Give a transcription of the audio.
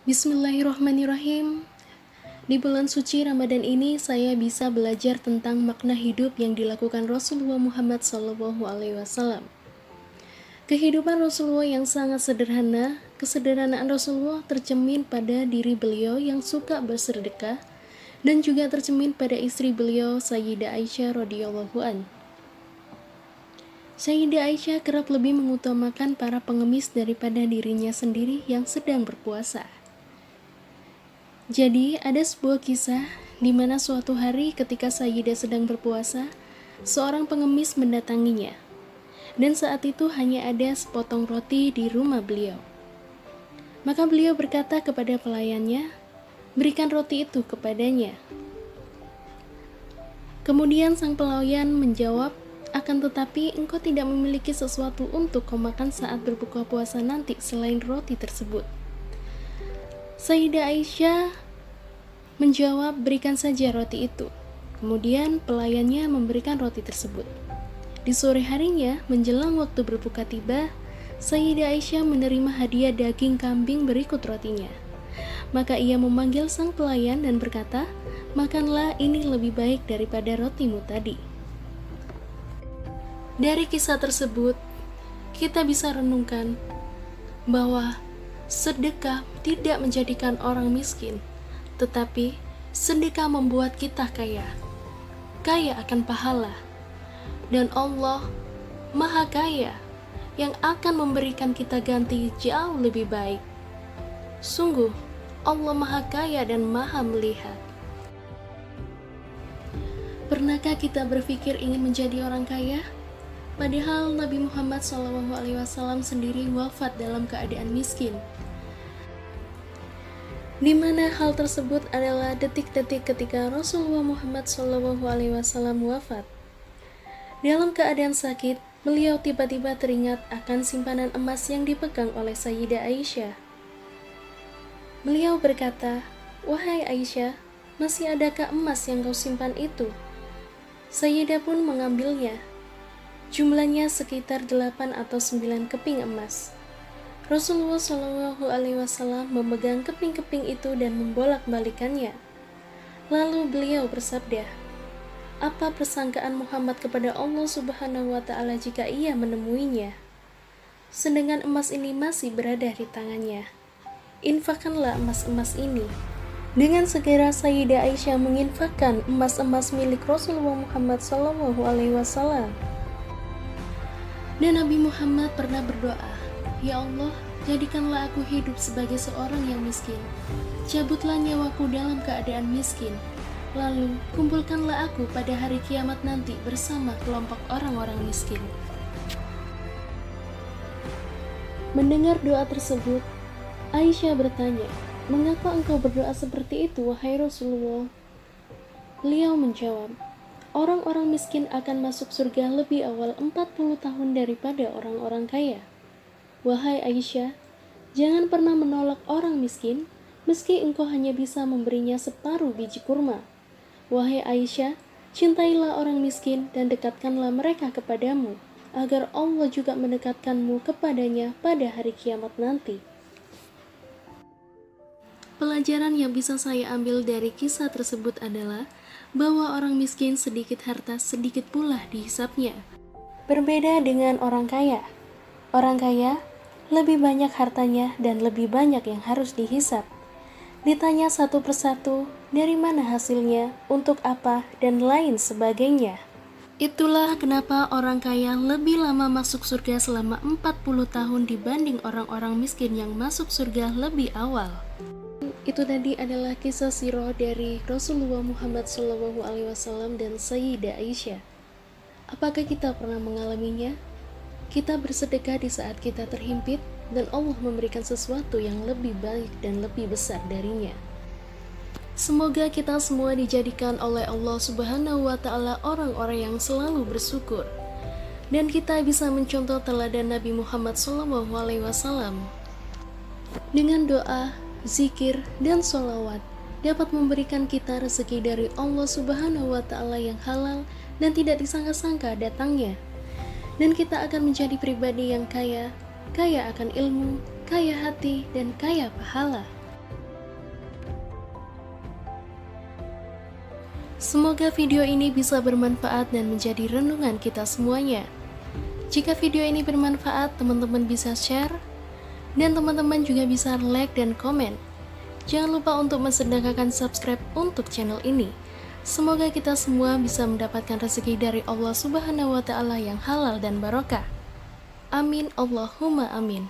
Bismillahirrahmanirrahim. Di bulan suci Ramadan ini saya bisa belajar tentang makna hidup yang dilakukan Rasulullah Muhammad SAW. Kehidupan Rasulullah yang sangat sederhana, kesederhanaan Rasulullah tercermin pada diri beliau yang suka bersedekah dan juga tercermin pada istri beliau Sayyidah Aisyah radhiyallahu an. Sayyidah Aisyah kerap lebih mengutamakan para pengemis daripada dirinya sendiri yang sedang berpuasa. Jadi, ada sebuah kisah di mana suatu hari ketika Sayyidah sedang berpuasa, seorang pengemis mendatanginya. Dan saat itu hanya ada sepotong roti di rumah beliau. Maka beliau berkata kepada pelayannya, "Berikan roti itu kepadanya." Kemudian sang pelayan menjawab, "Akan tetapi engkau tidak memiliki sesuatu untuk kau makan saat berbuka puasa nanti selain roti tersebut." Sayyidah Aisyah menjawab, "Berikan saja roti itu." Kemudian pelayannya memberikan roti tersebut. Di sore harinya, menjelang waktu berbuka tiba, Sayyidah Aisyah menerima hadiah daging kambing berikut rotinya. Maka ia memanggil sang pelayan dan berkata, "Makanlah, ini lebih baik daripada rotimu tadi." Dari kisah tersebut, kita bisa renungkan bahwa sedekah tidak menjadikan orang miskin, tetapi sedekah membuat kita kaya. Kaya akan pahala. Dan Allah Maha Kaya yang akan memberikan kita ganti jauh lebih baik. Sungguh, Allah Maha Kaya dan Maha Melihat. Pernahkah kita berpikir ingin menjadi orang kaya? Padahal Nabi Muhammad SAW sendiri wafat dalam keadaan miskin. Di mana hal tersebut adalah detik-detik ketika Rasulullah Muhammad SAW wafat. Dalam keadaan sakit, beliau tiba-tiba teringat akan simpanan emas yang dipegang oleh Sayyidah Aisyah. Beliau berkata, "Wahai Aisyah, masih adakah emas yang kau simpan itu?" Sayyidah pun mengambilnya. Jumlahnya sekitar 8 atau 9 keping emas. Rasulullah SAW memegang keping-keping itu dan membolak-balikannya. Lalu beliau bersabda, "Apa persangkaan Muhammad kepada Allah Subhanahu wa Ta'ala jika ia menemuinya? Sedangkan emas ini masih berada di tangannya. Infakkanlah emas-emas ini." Dengan segera Sayyidah Aisyah menginfakkan emas-emas milik Rasulullah Muhammad SAW. Dan Nabi Muhammad pernah berdoa, "Ya Allah, jadikanlah aku hidup sebagai seorang yang miskin. Cabutlah nyawaku dalam keadaan miskin. Lalu kumpulkanlah aku pada hari kiamat nanti bersama kelompok orang-orang miskin." Mendengar doa tersebut, Aisyah bertanya, "Mengapa engkau berdoa seperti itu, wahai Rasulullah?" Beliau menjawab, "Orang-orang miskin akan masuk surga lebih awal 40 tahun daripada orang-orang kaya. Wahai Aisyah, jangan pernah menolak orang miskin, meski engkau hanya bisa memberinya separuh biji kurma. Wahai Aisyah, cintailah orang miskin dan dekatkanlah mereka kepadamu, agar Allah juga mendekatkanmu kepadanya pada hari kiamat nanti." Pelajaran yang bisa saya ambil dari kisah tersebut adalah bahwa orang miskin sedikit harta sedikit pula dihisapnya. Berbeda dengan orang kaya. Orang kaya lebih banyak hartanya dan lebih banyak yang harus dihisap. Ditanya satu persatu, dari mana hasilnya, untuk apa, dan lain sebagainya. Itulah kenapa orang kaya lebih lama masuk surga selama 40 tahun dibanding orang-orang miskin yang masuk surga lebih awal. Itu tadi adalah kisah sirah dari Rasulullah Muhammad SAW dan Sayyidah Aisyah. Apakah kita pernah mengalaminya? Kita bersedekah di saat kita terhimpit dan Allah memberikan sesuatu yang lebih baik dan lebih besar darinya. Semoga kita semua dijadikan oleh Allah Subhanahu wa Ta'ala orang-orang yang selalu bersyukur, dan kita bisa mencontoh teladan Nabi Muhammad SAW. Dengan doa, zikir, dan sholawat dapat memberikan kita rezeki dari Allah Subhanahu wa Ta'ala yang halal dan tidak disangka-sangka datangnya. Dan kita akan menjadi pribadi yang kaya, kaya akan ilmu, kaya hati, dan kaya pahala. Semoga video ini bisa bermanfaat dan menjadi renungan kita semuanya. Jika video ini bermanfaat, teman-teman bisa share, dan teman-teman juga bisa like dan komen. Jangan lupa untuk mensedekahkan subscribe untuk channel ini. Semoga kita semua bisa mendapatkan rezeki dari Allah Subhanahu wa Ta'ala yang halal dan barokah. Amin Allahumma amin.